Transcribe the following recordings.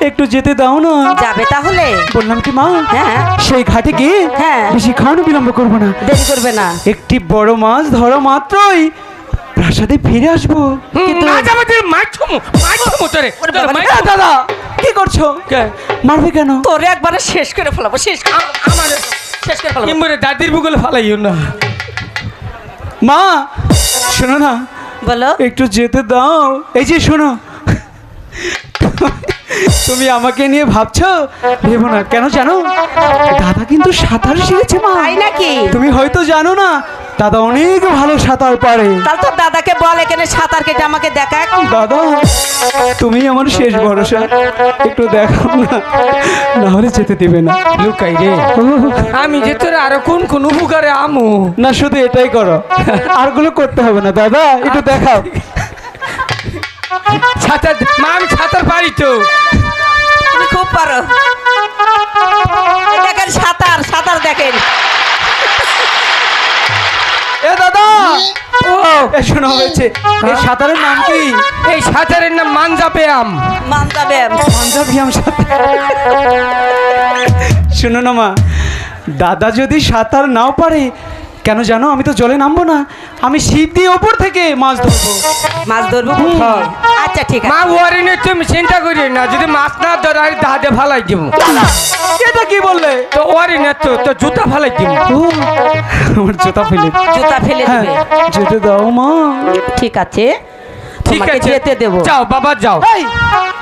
একটু যেতে দাও না। যাবে তাহলে? বললাম কি মা, হ্যাঁ সেই ঘাটে গিয়ে বেশি খাওয়ানো বিলম্ব করবো না, দেরি করবে না। একটি বড় মাছ ধরা মাত্রই প্রাসাদে ফিরে আসবো। কিন্তু দাদা কি করছো? মারবে কেন? তোরে একবারে শেষ করে ফেলাবো, শেষ করে ফেলাবো। দাদির বুকলে ফালাইও না। মা শোনো না, বলো। একটু যেতে দাও। এই যে শোনো, তুমি আমাকে নিয়ে ভাবছো? ভেবো না। কেন জানো? দাদা কিন্তু সাঁতার শিখেছে মা। তাই নাকি? তুমি হয়তো জানো না, দাদা অনেক ভালো সাঁতার পারে। তাহলে তো দাদাকে বল এখানে সাঁতার কেটে আমাকে দেখা। দাদা তুমি আমার শেষ ভরসা, একটু দেখাও না, না হলে যেতে দিবে না। লুকাই রে, আমি যে তোর আরো কোন কোন উপকারে আমু না, শুধু এটাই করো, আরগুলো করতে হবে না। দাদা একটু দেখাও। সাঁতার মা, আমি সাঁতার পারি তো। তুমি খুব পারো। দেখেন সাঁতার, সাঁতার দেখেন। এ দাদা, ও শোনা হয়েছে, এই সাঁতারের নাম কি? এই সাঁতারের নাম মাঞ্জা ব্যায়াম। মাঞ্জা ব্যায়াম। মাঞ্জা ব্যায়াম সাঁতার। শোনো না মা, দাদা যদি সাঁতার নাও পারে, কেন জানো? আমি তো জলে নামবো না, আমি ছিপ দিয়ে ওপর থেকে মাছ ধরবো। মাছ ধরবো? আচ্ছা ঠিক আছে। মা ওরে নিয়ে তুমি চিন্তা করি না, যদি মাছ না ধরে আমি দাদে ফালাই দিব। এটা কি বললে? তো ওরে না, তো জুতা ফালাই দিব। আমার জুতা ফেলে, জুতা ফেলে দিবে। যেতে দাও মা। ঠিক আছে, ঠিক আছে, যেতে দেবো। যাও বাবা যাও। এই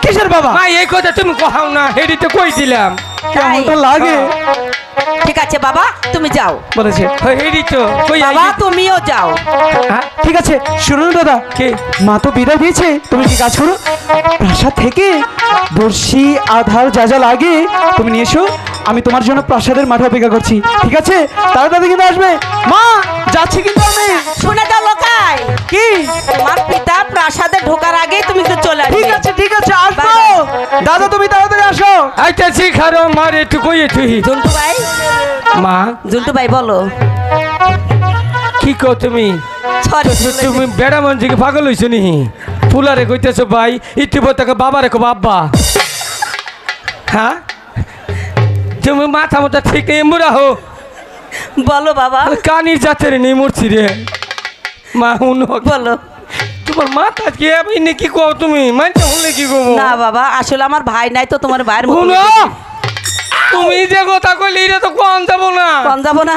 কিসের বাবা? মা এই কথা তুমি কহাও না, হেডি তো কই দিলাম। কেমনটা লাগে? ঠিক আছে বাবা, তুমি যাও বলেছে। হেডি তো কই। বাবা তুমিও যাও। ঠিক আছে শুনুন দাদা, কে মা তো বিদায় দিয়েছে, তুমি কি কাজ করো, প্রাসাদ থেকে বর্ষি আধার যা যা লাগে তুমি নিয়ে এসো, আমি তোমার জন্য প্রাসাদের মাঠে অপেক্ষা করছি। ঠিক আছে? তাড়াতাড়ি কিন্তু আসবে। মা যাচ্ছি কিন্তু আমি। শুনে যাও লোকাই, কি তোমার পিতা প্রাসাদে ঢোকার আগে তুমি তো চলে আসবে। ঠিক আছে ঠিক আছে, আসবো। দাদা তুমি তাড়াতাড়ি আসো। আইতাছি খারো মার একটু কইয়ে তুই। জন্টু ভাই, মা জন্টু ভাই বলো। কি কো তুমি? সরি, তুমি বেড়া মঞ্জিকে পাগল হইছো নি? ফুলারে কইতেছো ভাই, ইতি বতাকে বাবা রেখো বাবা। হ্যাঁ তুমি মাথা মাথা ঠিক নেই মুরা হো। বলো বাবা। কানির জাতের নেই মরছি রে মা। হুন বলো। তোমার মাথা কি আমি কি কো তুমি? মানতে হলে কি কো? না বাবা, আসলে আমার ভাই নাই তো তোমার ভাইয়ের মতো। হুনো তুমি যে কথা কইলি এটা তো কোন যাব না। কোন যাব না?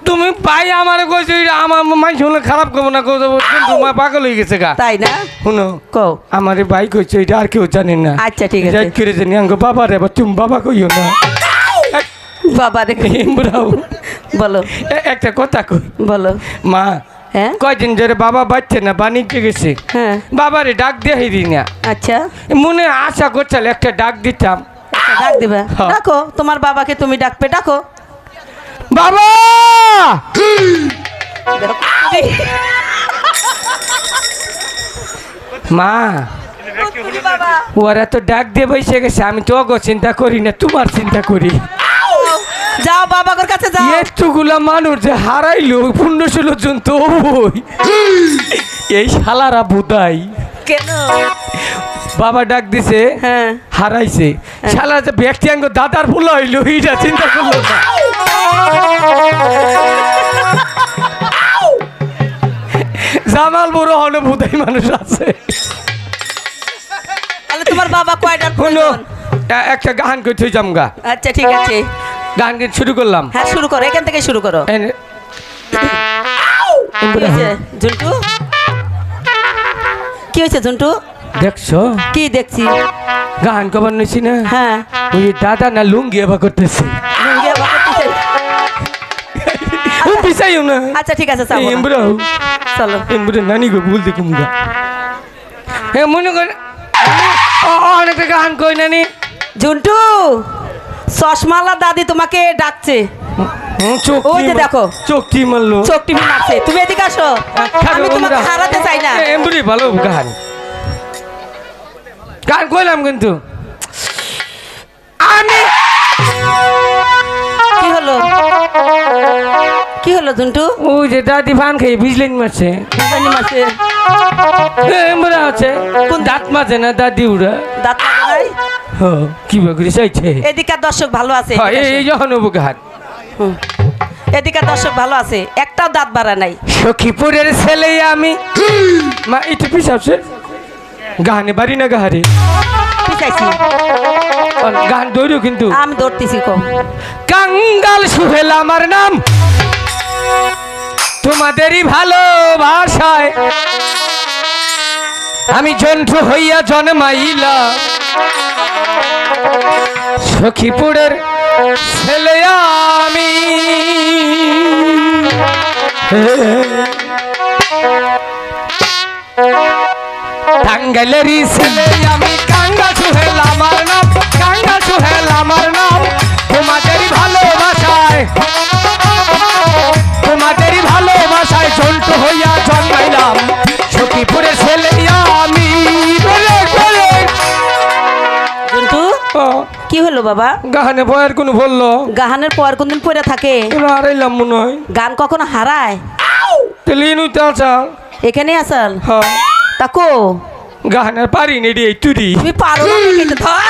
তুমি ভাই আমারে কইছো, আমার মাইন শুনলে খারাপ করব না, কইছো তোমার পাগল হয়ে গেছে গা। তাই না? শুনো কও। আমারে ভাই কইছো, এটা আর কেউ জানেন না। আচ্ছা ঠিক আছে। যাই করে জানি আঙ্গ বাবা রে, তুমি বাবা কইও না। বাবা রে ইমরাও বলো একটা কথা কই বলো মা হ্যাঁ কয়দিন ধরে বাবা বাচ্চা না বাণিজ্য গেছে হ্যাঁ বাবারে ডাক দিয়ে দিই না আচ্ছা মনে আশা করছিল একটা ডাক দিতাম একটা ডাক দিবা হ্যাঁ। ডাকো তোমার বাবাকে তুমি ডাকবে ডাকো বাবা মা বাবা ওরা তো ডাক দিয়ে বসে গেছে আমি তো অগো চিন্তা করি না তোমার চিন্তা করি যাও বাবার কাছে যাও এতগুলা মানুষ যে হারাইলো 15-16 জন তো ওই এই শালারা বুদাই কেন বাবা ডাক দিছে হ্যাঁ হারাইছে শালা যে ব্যক্তি আঙ্গ দাদার ভুল হইলো এইটা চিন্তা করলো না জামাল বড় হলে বুদাই মানুষ আছে তাহলে তোমার বাবা কয়টার হলো প্রয়োজন? একটা গান করতে জামগা আচ্ছা ঠিক আছে গান গীত শুরু করলাম হ্যাঁ শুরু করো এখান থেকে শুরু করো এনে- কি হয়েছে ঝুন্টু কি হয়েছে ঝুন্টু দেখছো কি দেখছি গান কবার নিছি না হ্যাঁ ওই দাদা না লুঙ্গি এবার করতেছে লুঙ্গি আবার করতেছে। ও পিছাইও না আচ্ছা ঠিক আছে চাবো না। এমব্রো চলো এমব্রো নানি গো ভুল দেখুম গা এ মনে কর অনেকটা গান কই নানি ঝুন্টু চশমালা দাদি তোমাকে ডাকছে চোখ ওই যে দেখো। চোখ কি মারলো চোখ টিভি মারছে তুমি এদিকে আসো আমি তোমাকে হারাতে চাই না এমব্রো ভালো গান গান কইলাম কিন্তু আমি কি হলো কি হলো ঝুন্টু ওই যে দাদি ভান খেয়ে বিজলেন মারছে জানি মারছে এমব্রো আছে কোন দাঁত মাঝে না দাদি উড়া দাঁত লাগে নাই হ কি বকরি চাইছে এদিকে দর্শক ভালো আছে হ্যাঁ এদিকে এই যখন গান আসো। এদিকে দর্শক ভালো আছে একটাও দাঁত বাড়া নাই সখীপুরের ছেলে আমি মা একটু পিছাচ্ছে গানে বাড়ি না গাহারে পিছাইছি গান দৌড়ো কিন্তু আমি দৌড়তেছি কম কাঙ্গাল সুহেল আমার নাম তোমাদেরই ভালোবাসায় আমি জন্টু হইয়া জন্মাইলাম সখীপুরের ছেলে আমি টাঙ্গাইলেরই ছেলে আমি কাঙ্গাল সুহেল আমার নাম কাঙ্গাল সুহেল আমার নাম তোমাদেরই ভালোবাসায় তোমাদেরই ভালোবাসায় জন্টু হইয়া জন্মাইলাম সখীপুরের ছেলে আমি বলে বলে ঝুন্টু ও, কি হলো বাবা গাহানে বয়ের কোনো বললো গাহানের পর কোনদিন পড়ে থাকে এবার হারাইলাম মনে হয় গান কখনো হারায় তেলি নুইতে আছা এখানে আসাল হ্যাঁ তাকো গাহানের পারি নেড়ি এই তুরি তুমি পারো না নাকি? ধর